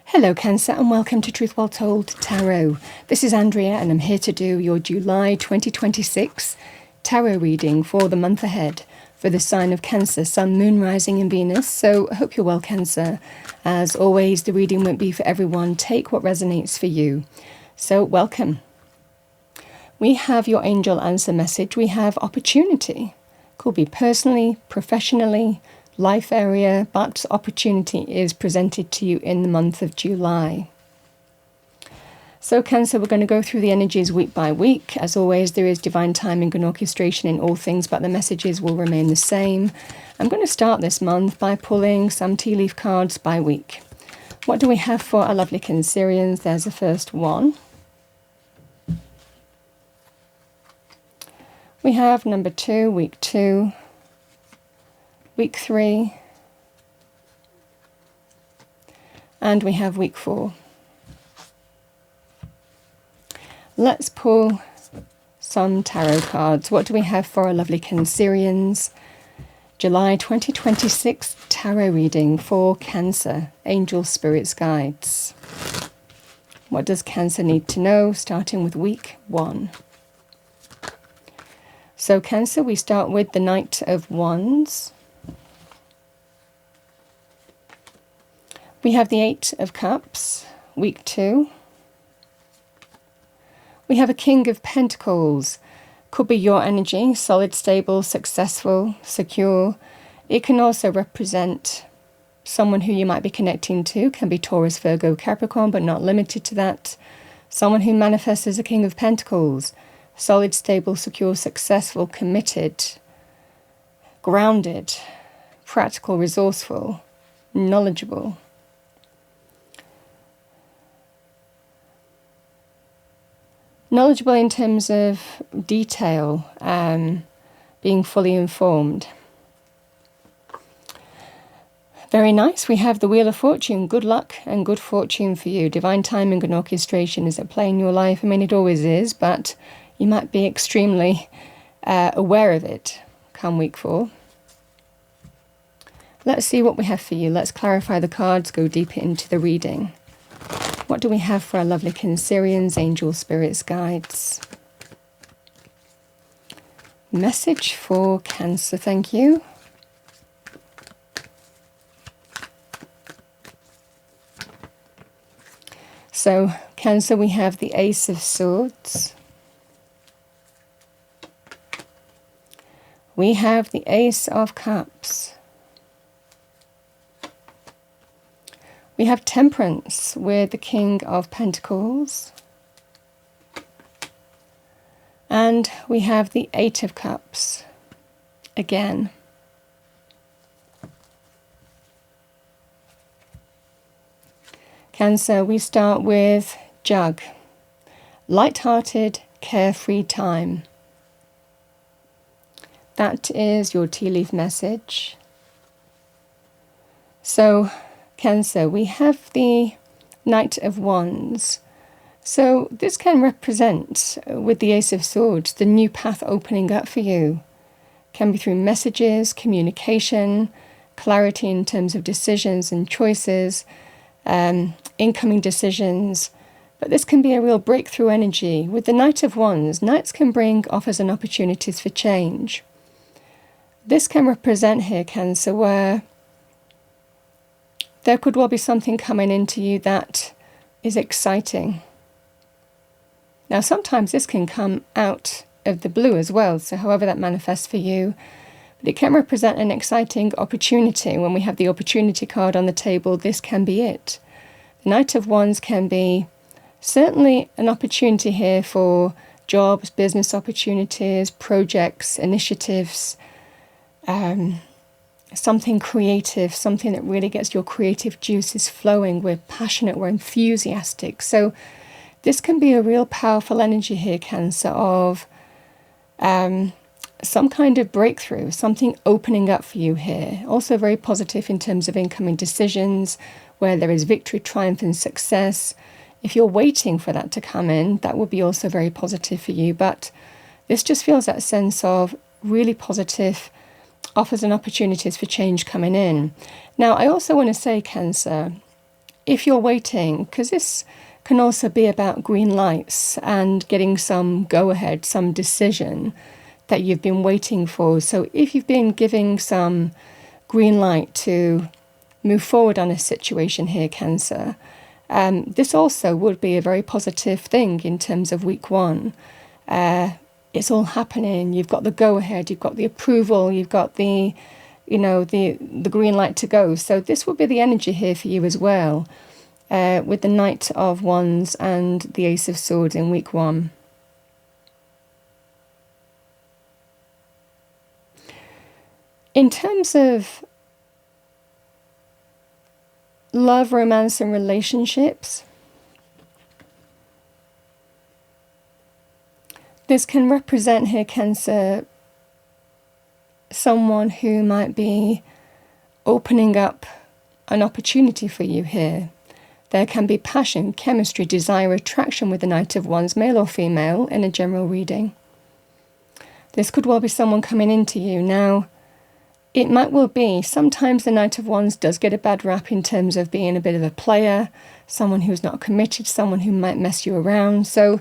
Hello Cancer and welcome to Truth Well Told Tarot. This is Andrea and I'm here to do your July 2026 tarot reading for the month ahead for the sign of Cancer, Sun, Moon, Rising and Venus. So I hope you're well, Cancer. As always, the reading won't be for everyone. Take what resonates for you. So welcome. We have your angel answer message. We have opportunity. Could be personally, professionally, life area, but opportunity is presented to you in the month of July. So Cancer, we're going to go through the energies week by week. As always, there is divine timing and orchestration in all things, but the messages will remain the same. I'm going to start this month by pulling some tea leaf cards by week. What do we have for our lovely Cancerians? There's the first one. We have number 2, week 2. Week 3, and we have week 4. Let's pull some tarot cards. What do we have for our lovely Cancerians? July 2026 tarot reading for Cancer, Angel Spirits Guides. What does Cancer need to know, starting with week 1? So Cancer, we start with the Knight of Wands. We have the 8 of Cups, week 2. We have a King of Pentacles. Could be your energy, solid, stable, successful, secure. It can also represent someone who you might be connecting to. Can be Taurus, Virgo, Capricorn, but not limited to that. Someone who manifests as a King of Pentacles. Solid, stable, secure, successful, committed, grounded, practical, resourceful, knowledgeable. Knowledgeable in terms of detail, being fully informed. Very nice. We have the Wheel of Fortune. Good luck and good fortune for you. Divine timing and orchestration is at play in your life. I mean, it always is, but you might be extremely aware of it come week 4. Let's see what we have for you. Let's clarify the cards, go deeper into the reading. What do we have for our lovely Cancerians, Angel Spirits Guides? Message for Cancer, thank you. So, Cancer, we have the Ace of Swords. We have the Ace of Cups. We have Temperance with the King of Pentacles. And we have the 8 of Cups again. Cancer, we start with Jug. Light-hearted, carefree time. That is your tea leaf message. So, Cancer, we have the Knight of Wands. So this can represent, with the Ace of Swords, the new path opening up for you. Can be through messages, communication, clarity in terms of decisions and choices, incoming decisions. But this can be a real breakthrough energy. With the Knight of Wands, Knights can bring offers and opportunities for change. This can represent here, Cancer, where there could well be something coming into you that is exciting. Now, sometimes this can come out of the blue as well, so however that manifests for you. But it can represent an exciting opportunity. When we have the opportunity card on the table, this can be it. The Knight of Wands can be certainly an opportunity here for jobs, business opportunities, projects, initiatives, something creative, something that really gets your creative juices flowing. We're passionate, we're enthusiastic. So this can be a real powerful energy here, Cancer, of some kind of breakthrough, something opening up for you here. Also very positive in terms of incoming decisions, where there is victory, triumph and success. If you're waiting for that to come in, that would be also very positive for you. But this just feels that sense of really positive offers and opportunities for change coming in. Now, I also want to say, Cancer, if you're waiting, because this can also be about green lights and getting some go-ahead, some decision that you've been waiting for. So if you've been giving some green light to move forward on a situation here, Cancer, this also would be a very positive thing in terms of week one. It's all happening. You've got the go-ahead, you've got the approval, you've got the green light to go. So this will be the energy here for you as well, with the Knight of Wands and the Ace of Swords in week one. In terms of love, romance, and relationships, this can represent here, Cancer, someone who might be opening up an opportunity for you here. There can be passion, chemistry, desire, attraction with the Knight of Wands, male or female, in a general reading. This could well be someone coming into you. Now, it might well be, sometimes the Knight of Wands does get a bad rap in terms of being a bit of a player, someone who's not committed, someone who might mess you around. So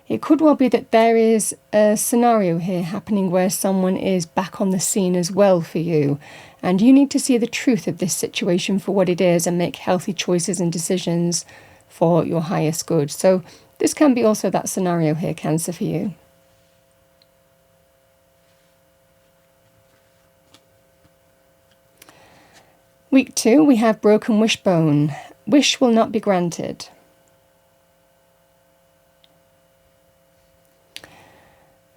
it could well be that there is a scenario here happening where someone is back on the scene as well for you. And you need to see the truth of this situation for what it is and make healthy choices and decisions for your highest good. So this can be also that scenario here, Cancer, for you. Week 2, we have broken wishbone. Wish will not be granted.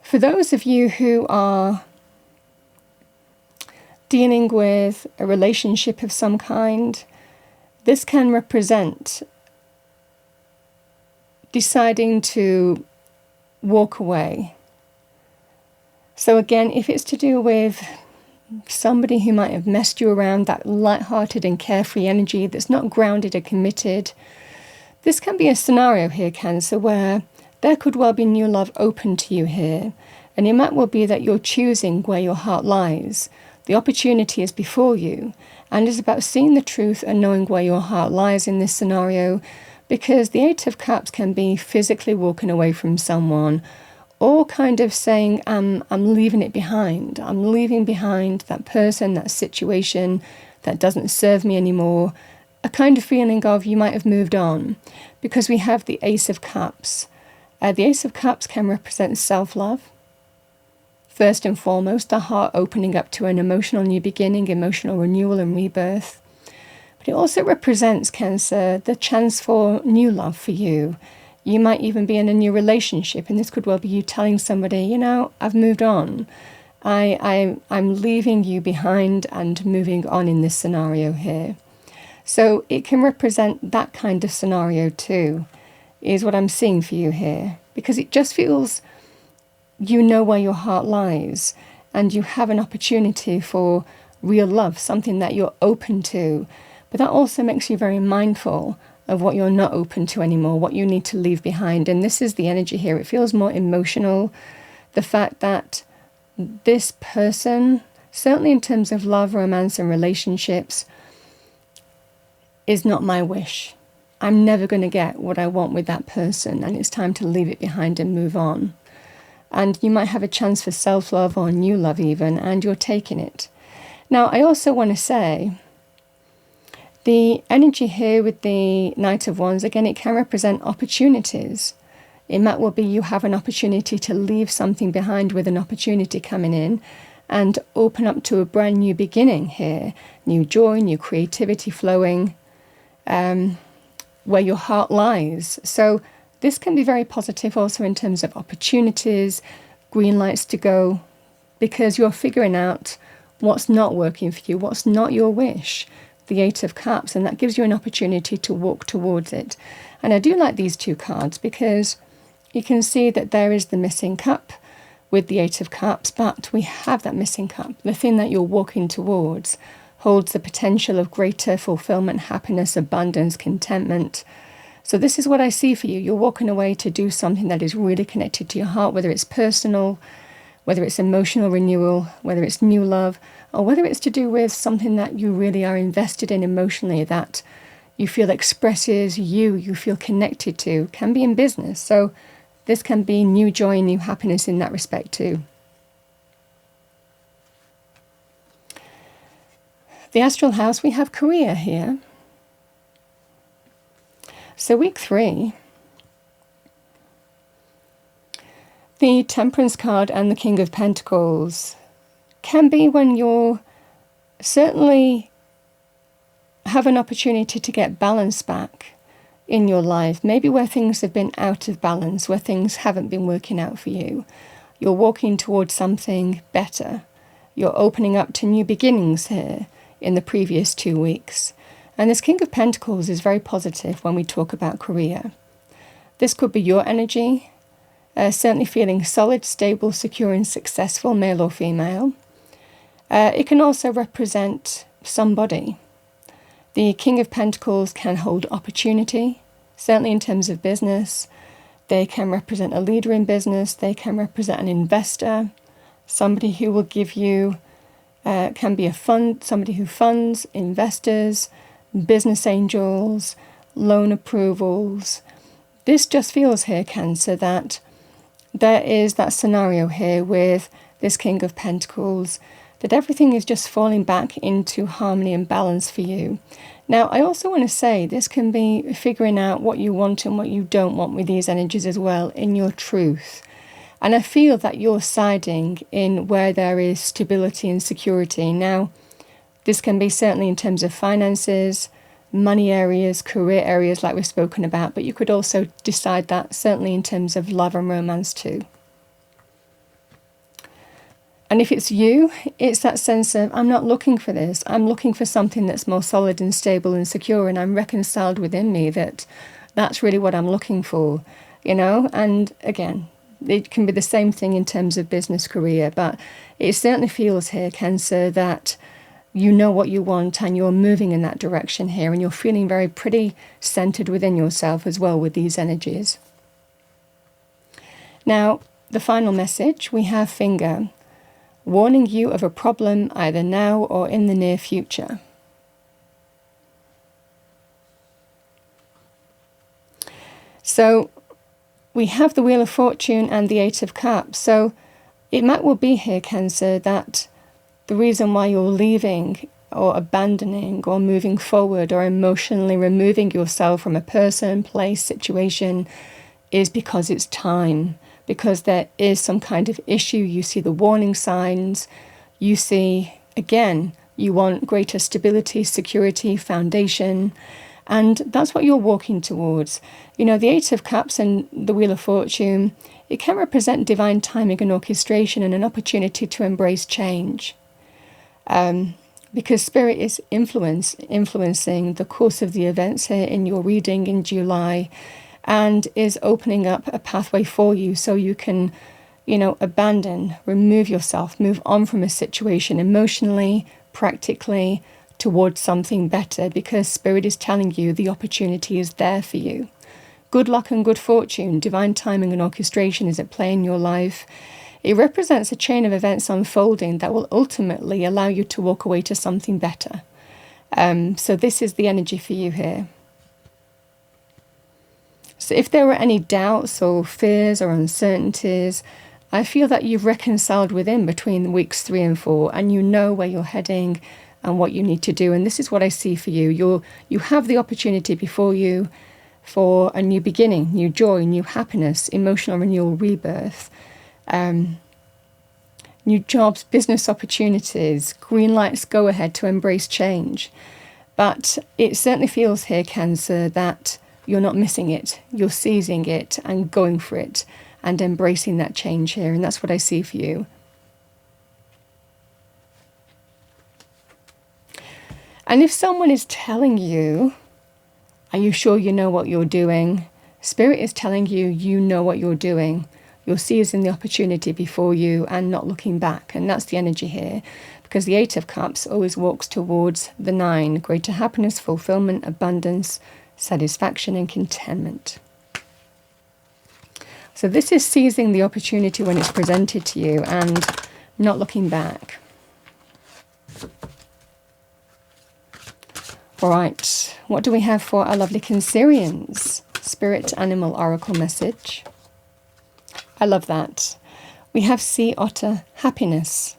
For those of you who are dealing with a relationship of some kind, this can represent deciding to walk away. So again, if it's to do with somebody who might have messed you around, that light-hearted and carefree energy that's not grounded or committed, this can be a scenario here, Cancer, where there could well be new love open to you here. And it might well be that you're choosing where your heart lies. The opportunity is before you, and it's about seeing the truth and knowing where your heart lies in this scenario, because the Eight of Cups can be physically walking away from someone, or kind of saying, I'm leaving it behind. I'm leaving behind that person, that situation that doesn't serve me anymore. A kind of feeling of you might have moved on, because we have the Ace of Cups. The Ace of Cups can represent self-love. First and foremost, the heart opening up to an emotional new beginning, emotional renewal and rebirth. But it also represents, Cancer, the chance for new love for you. You might even be in a new relationship, and this could well be you telling somebody, I've moved on. I'm leaving you behind and moving on in this scenario here. So it can represent that kind of scenario too, is what I'm seeing for you here. Because it just feels you know where your heart lies, and you have an opportunity for real love, something that you're open to. But that also makes you very mindful of what you're not open to anymore, what you need to leave behind. And this is the energy here. It feels more emotional. The fact that this person, certainly in terms of love, romance, and relationships, is not my wish. I'm never going to get what I want with that person, and it's time to leave it behind and move on. And you might have a chance for self-love or new love even, and you're taking it. Now, I also want to say, the energy here with the Knight of Wands, again, it can represent opportunities. It might well be you have an opportunity to leave something behind with an opportunity coming in and open up to a brand new beginning here. New joy, new creativity flowing, where your heart lies. So this can be very positive also in terms of opportunities, green lights to go, because you're figuring out what's not working for you, what's not your wish. The Eight of Cups, and that gives you an opportunity to walk towards it. And I do like these two cards because you can see that there is the missing cup with the Eight of Cups, but we have that missing cup. The thing that you're walking towards holds the potential of greater fulfillment, happiness, abundance, contentment. So this is what I see for you. You're walking away to do something that is really connected to your heart, whether it's personal, whether it's emotional renewal, whether it's new love, or whether it's to do with something that you really are invested in emotionally, that you feel expresses you feel connected to, can be in business. So this can be new joy, new happiness in that respect too. The astral house, we have career here. So week 3, the Temperance card and the King of Pentacles can be when you're certainly have an opportunity to get balance back in your life, maybe where things have been out of balance, where things haven't been working out for you. You're walking towards something better. You're opening up to new beginnings here in the previous 2 weeks. And this King of Pentacles is very positive when we talk about career. This could be your energy, certainly feeling solid, stable, secure and successful, male or female. It can also represent somebody. The King of Pentacles can hold opportunity, certainly in terms of business. They can represent a leader in business. They can represent an investor, somebody who will give you, can be a fund, somebody who funds investors, business angels, loan approvals. This just feels here, Cancer, that there is that scenario here with this King of Pentacles, that everything is just falling back into harmony and balance for you. Now, I also want to say this can be figuring out what you want and what you don't want with these energies as well in your truth. And I feel that you're siding in where there is stability and security. Now, this can be certainly in terms of finances, money areas, career areas like we've spoken about, but you could also decide that certainly in terms of love and romance too. And if it's you, it's that sense of, I'm not looking for this. I'm looking for something that's more solid and stable and secure, and I'm reconciled within me that that's really what I'm looking for, you know? And again, it can be the same thing in terms of business career, but it certainly feels here, Cancer, that you know what you want and you're moving in that direction here, and you're feeling very pretty centered within yourself as well with these energies. Now, the final message, we have Finger, warning you of a problem either now or in the near future. So we have the Wheel of Fortune and the Eight of Cups. So it might well be here, Cancer, that the reason why you're leaving or abandoning or moving forward or emotionally removing yourself from a person, place, situation is because it's time. Because there is some kind of issue. You see the warning signs. You see, again, you want greater stability, security, foundation. And that's what you're walking towards. You know, the Eight of Cups and the Wheel of Fortune, it can represent divine timing and orchestration and an opportunity to embrace change. Because Spirit is influencing the course of the events here in your reading in July, and is opening up a pathway for you so you can, you know, abandon, remove yourself, move on from a situation emotionally, practically, towards something better, because Spirit is telling you the opportunity is there for you. Good luck and good fortune, divine timing and orchestration is at play in your life. It represents a chain of events unfolding that will ultimately allow you to walk away to something better. So this is the energy for you here. So if there were any doubts or fears or uncertainties, I feel that you've reconciled within between weeks 3 and 4, and you know where you're heading and what you need to do. And this is what I see for you. You have the opportunity before you for a new beginning, new joy, new happiness, emotional renewal, rebirth, new jobs, business opportunities, green lights, go ahead to embrace change. But it certainly feels here, Cancer, that you're not missing it. You're seizing it and going for it and embracing that change here. And that's what I see for you. And if someone is telling you, are you sure you know what you're doing? Spirit is telling you, you know what you're doing. You're seizing the opportunity before you and not looking back. And that's the energy here. Because the Eight of Cups always walks towards the 9. Greater happiness, fulfillment, abundance, satisfaction and contentment. So this is seizing the opportunity when it's presented to you and not looking back. All right, what do we have for our lovely Cancerians? Spirit Animal Oracle message. I love that. We have Sea Otter, happiness.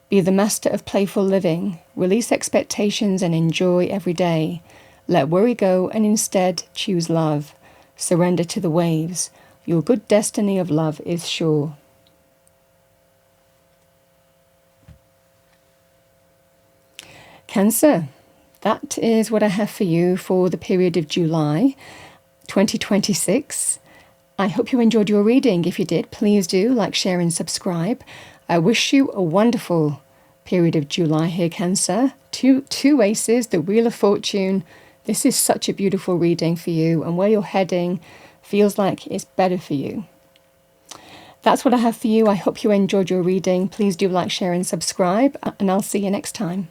Be the master of playful living. Release expectations and enjoy every day. Let worry go and instead choose love. Surrender to the waves. Your good destiny of love is sure. Cancer, that is what I have for you for the period of July 2026. I hope you enjoyed your reading. If you did, please do like, share and subscribe. I wish you a wonderful period of July here, Cancer. Two aces, the Wheel of Fortune. This is such a beautiful reading for you, and where you're heading feels like it's better for you. That's what I have for you. I hope you enjoyed your reading. Please do like, share and subscribe, and I'll see you next time.